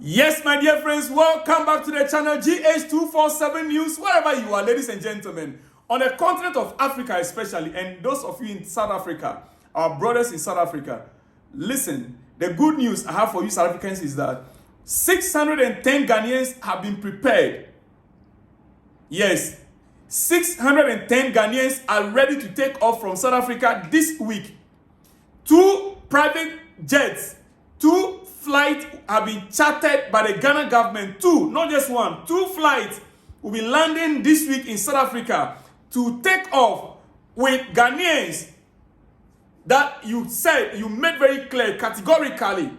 Yes, my dear friends, welcome back to the channel GH247 News, wherever you are, ladies and gentlemen. On the continent of Africa especially, and those of you in South Africa, our brothers in South Africa, listen, the good news I have for you South Africans is that 610 Ghanaians have been prepared. Yes, 610 Ghanaians are ready to take off from South Africa this week. 2 private jets, 2 flights have been chartered by the Ghana government. 2, not just 1. 2 flights will be landing this week in South Africa to take off with Ghanaians that you said, you made very clear categorically,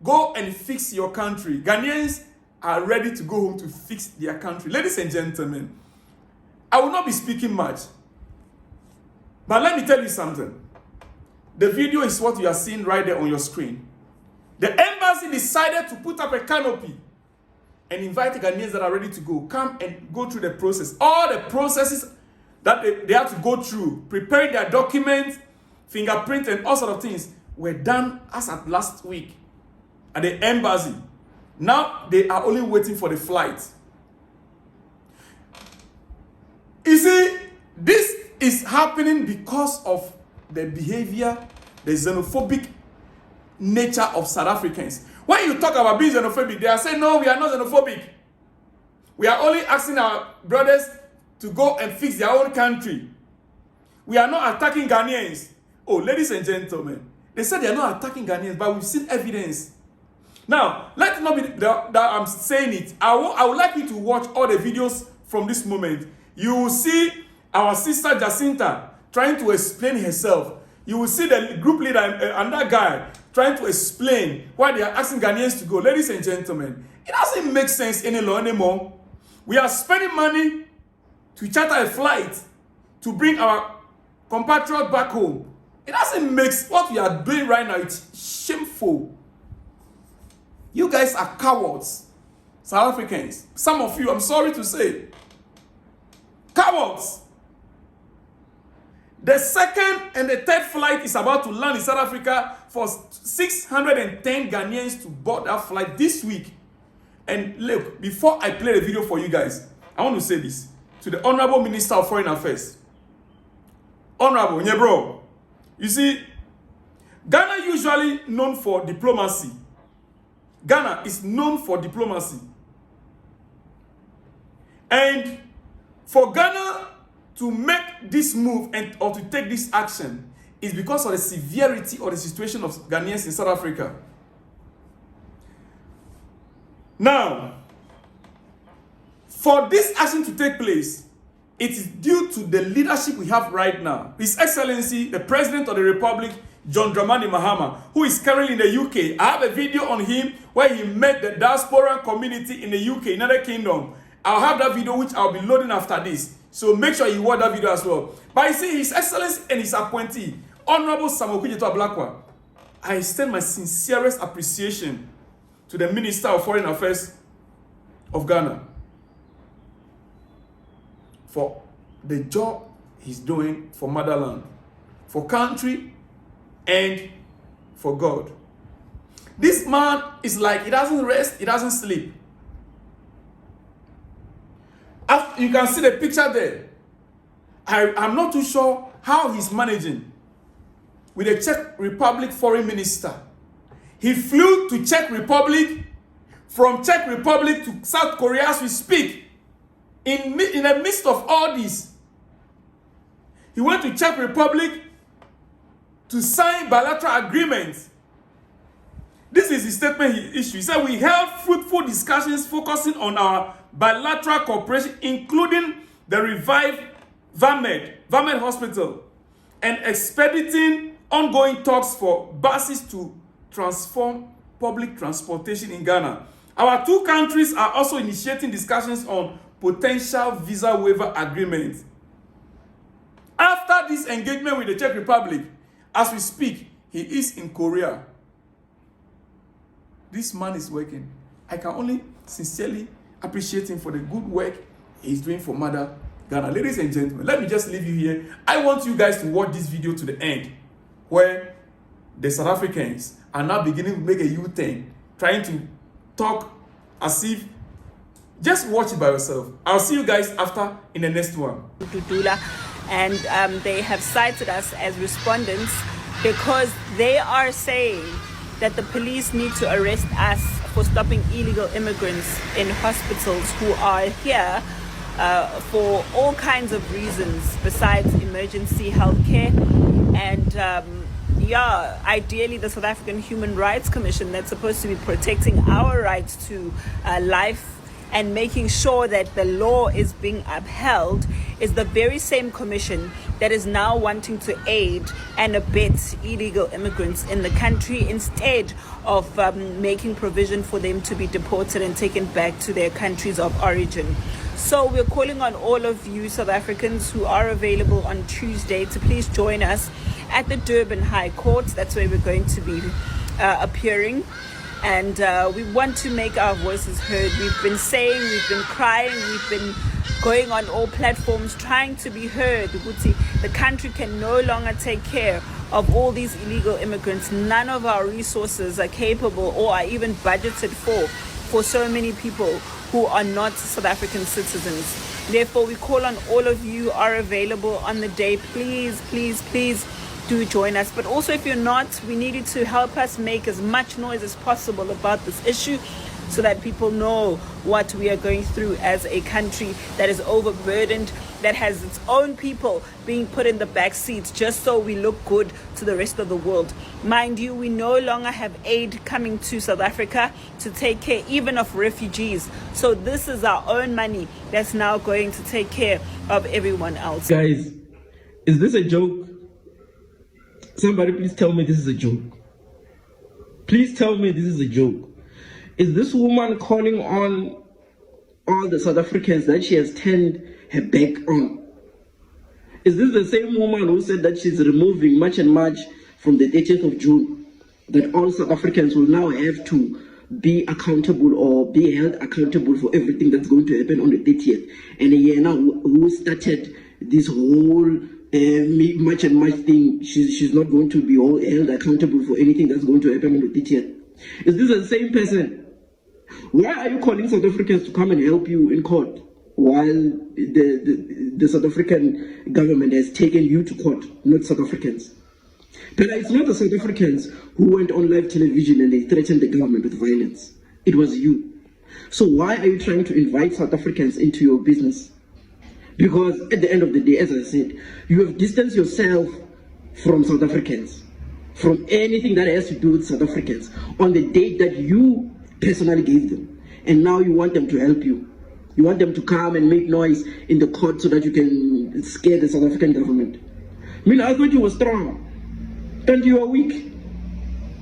go and fix your country. Ghanaians are ready to go home to fix their country. Ladies and gentlemen, I will not be speaking much, but let me tell you something. The video is what you are seeing right there on your screen. The embassy decided to put up a canopy and invite Ghanaians that are ready to go. Come and go through the process. All the processes that they have to go through, preparing their documents, fingerprint, and all sort of things, were done as at last week at the embassy. Now they are only waiting for the flight. You see, this is happening because of the behavior, the xenophobic nature of South Africans. When you talk about being xenophobic, they are saying, no, we are not xenophobic. We are only asking our brothers to go and fix their own country. We are not attacking Ghanaians. Oh, ladies and gentlemen, they said they are not attacking Ghanaians, but we've seen evidence. Now, let it not be that I'm saying it. I would like you to watch all the videos from this moment. You will see our sister Jacinta trying to explain herself. You will see the group leader and that guy trying to explain why they are asking Ghanaians to go. Ladies and gentlemen, it doesn't make sense anymore. We are spending money to charter a flight to bring our compatriots back home. It doesn't make what we are doing right now. It's shameful. You guys are cowards, South Africans. Some of you, I'm sorry to say, cowards. The second and the third flight is about to land in South Africa for 610 Ghanaians to board that flight this week. And look, before I play the video for you guys, I want to say this to the Honorable Minister of Foreign Affairs. Honorable Nyebro, you see, Ghana usually known for diplomacy. Ghana is known for diplomacy. And for Ghana to make this move or to take this action is because of the severity of the situation of Ghanaians in South Africa. Now, for this action to take place, it is due to the leadership we have right now. His Excellency, the President of the Republic, John Dramani Mahama, who is currently in the UK. I have a video on him where he met the diaspora community in the UK, United Kingdom. I'll have that video which I'll be loading after this. So make sure you watch that video as well. But you see, His Excellency and his appointee, Honorable Samuel Okudzeto Ablakwa, I extend my sincerest appreciation to the Minister of Foreign Affairs of Ghana for the job he's doing for motherland, for country, and for God. This man is like, he doesn't rest, he doesn't sleep. You can see the picture there. I'm not too sure how he's managing with the Czech Republic foreign minister. He flew to Czech Republic, from Czech Republic to South Korea as we speak. In the midst of all this, he went to Czech Republic to sign bilateral agreements. This is the statement he issued. He said, we held fruitful discussions focusing on our bilateral cooperation, including the revived VAMED Hospital, and expediting ongoing talks for buses to transform public transportation in Ghana. Our 2 countries are also initiating discussions on potential visa waiver agreements. After this engagement with the Czech Republic, as we speak, he is in Korea. This man is working. I can only sincerely appreciate him for the good work he's doing for Mother Ghana. Ladies and gentlemen, let me just leave you here. I want you guys to watch this video to the end, where the South Africans are now beginning to make a U-turn, trying to talk as if, just watch it by yourself. I'll see you guys after in the next one. And they have cited us as respondents because they are saying that the police need to arrest us for stopping illegal immigrants in hospitals who are here for all kinds of reasons besides emergency healthcare. And ideally the South African Human Rights Commission, that's supposed to be protecting our rights to life and making sure that the law is being upheld, is the very same commission that is now wanting to aid and abet illegal immigrants in the country instead of making provision for them to be deported and taken back to their countries of origin. So we're calling on all of you South Africans who are available on Tuesday to please join us at the Durban High Court. That's where we're going to be appearing. And we want to make our voices heard. We've been saying, we've been crying, we've been going on all platforms trying to be heard. The country can no longer take care of all these illegal immigrants. None of our resources are capable or are even budgeted for so many people who are not South African citizens. Therefore, we call on all of you who are available on the day. Please, please, please do join us. But also, if you're not, we need you to help us make as much noise as possible about this issue so that people know what we are going through as a country that is overburdened, that has its own people being put in the back seats just so we look good to the rest of the world. Mind you, we no longer have aid coming to South Africa to take care even of refugees. So this is our own money that's now going to take care of everyone else. Guys, is this a joke? Somebody please tell me this is a joke. Please tell me this is a joke. Is this woman calling on all the South Africans that she has turned her back on? Is this the same woman who said that she's removing March and March from the 30th of June? That all South Africans will now have to be accountable or be held accountable for everything that's going to happen on the 30th. And now who started this whole March and March thing, she's not going to be held accountable for anything that's going to happen on the 30th. Is this the same person? Why are you calling South Africans to come and help you in court while the South African government has taken you to court, not South Africans? But it's not the South Africans who went on live television and they threatened the government with violence. It was you. So why are you trying to invite South Africans into your business? Because at the end of the day, as I said, you have distanced yourself from South Africans, from anything that has to do with South Africans on the date that you personally gave them. And now you want them to help you. You want them to come and make noise in the court so that you can scare the South African government. I mean, I thought you were strong, and you are weak.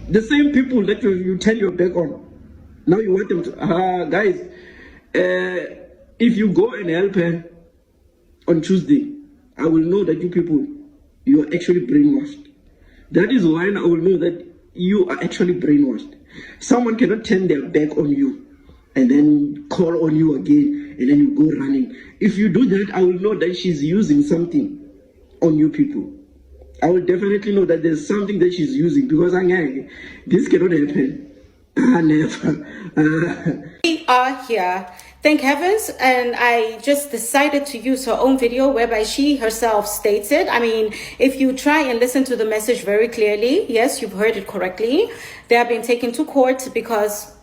The same people that you turn your back on, now you want them to, guys, if you go and help her on Tuesday, I will know that you people, you are actually brainwashed. That is why I will know that you are actually brainwashed. Someone cannot turn their back on you and then call on you again and then you go running. If you do that, I will know that she's using something on you people. I will definitely know that there's something that she's using, because this cannot happen. Never. We are here, thank heavens, and I just decided to use her own video whereby she herself states it. I mean, if you try and listen to the message very clearly, yes, you've heard it correctly. They are being taken to court because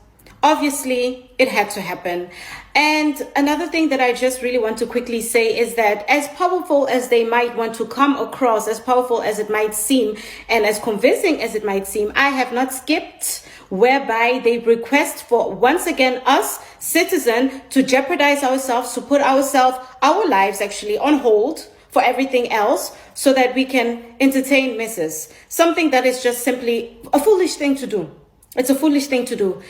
obviously it had to happen. And another thing that I just really want to quickly say is that as powerful as they might want to come across, as powerful as it might seem, and as convincing as it might seem, I have not skipped whereby they request for, once again, us citizens to jeopardize ourselves, to put our lives actually on hold for everything else so that we can entertain misses. Something that is just simply a foolish thing to do. It's a foolish thing to do.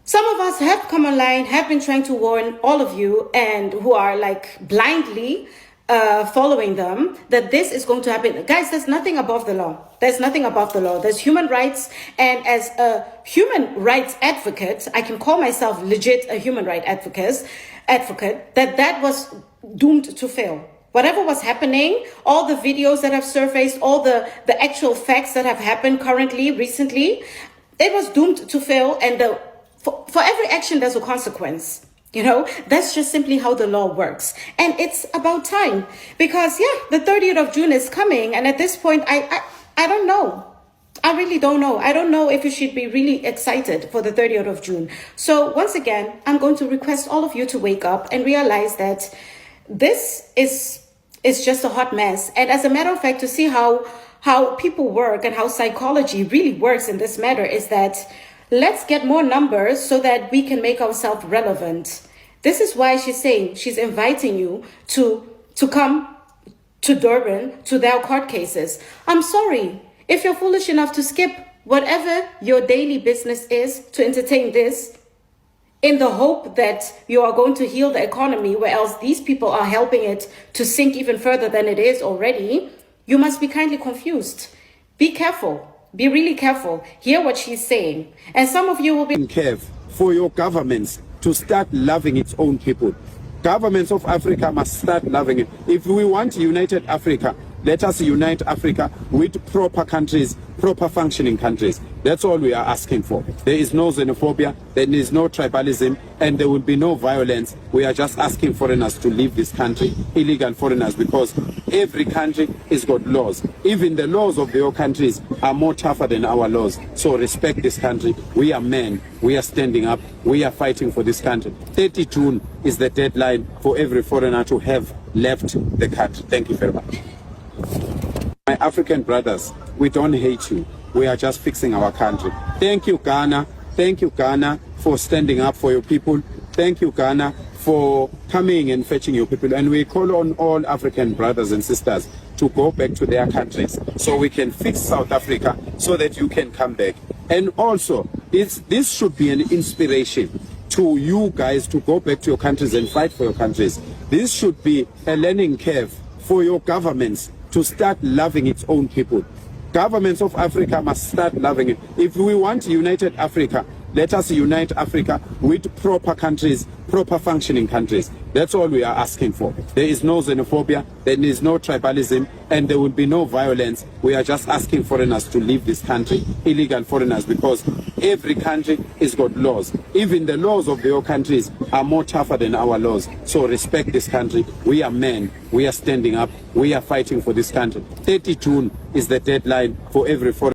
Some of us have come online, have been trying to warn all of you and who are like blindly following them that this is going to happen. Guys, there's nothing above the law. There's nothing above the law. There's human rights. And as a human rights advocate, I can call myself legit a human rights advocate, that was doomed to fail. Whatever was happening, all the videos that have surfaced, all the actual facts that have happened currently, recently, it was doomed to fail. And for every action, there's a consequence. You know, that's just simply how the law works. And it's about time because, yeah, the 30th of June is coming. And at this point, I don't know. I really don't know. I don't know if you should be really excited for the 30th of June. So once again, I'm going to request all of you to wake up and realize that this is just a hot mess. And as a matter of fact, to see how people work and how psychology really works in this matter is that let's get more numbers so that we can make ourselves relevant. This is why she's saying she's inviting you to come to Durban to their court cases. I'm sorry. If you're foolish enough to skip whatever your daily business is to entertain this in the hope that you are going to heal the economy, where else these people are helping it to sink even further than it is already, you must be kindly confused. Be careful. Be really careful. Hear what she's saying. And some of you will be careful for your governments to start loving its own people. Governments of Africa must start loving it. If we want united Africa, let us unite Africa with proper countries, proper functioning countries. That's all we are asking for. There is no xenophobia, there is no tribalism, and there will be no violence. We are just asking foreigners to leave this country, illegal foreigners, because every country has got laws. Even the laws of your countries are more tougher than our laws. So respect this country. We are men. We are standing up. We are fighting for this country. 30 June is the deadline for every foreigner to have left the country. Thank you very much. My African brothers, we don't hate you. We are just fixing our country. Thank you, Ghana. Thank you, Ghana, for standing up for your people. Thank you, Ghana, for coming and fetching your people. And we call on all African brothers and sisters to go back to their countries so we can fix South Africa so that you can come back. And also, this should be an inspiration to you guys to go back to your countries and fight for your countries. This should be a learning curve for your governments to start loving its own people. Governments of Africa must start loving it. If we want united Africa, let us unite Africa with proper countries, proper functioning countries. That's all we are asking for. There is no xenophobia, there is no tribalism, and there will be no violence. We are just asking foreigners to leave this country, illegal foreigners, because every country has got laws. Even the laws of your countries are more tougher than our laws. So respect this country. We are men. We are standing up. We are fighting for this country. 30 June is the deadline for every foreigner.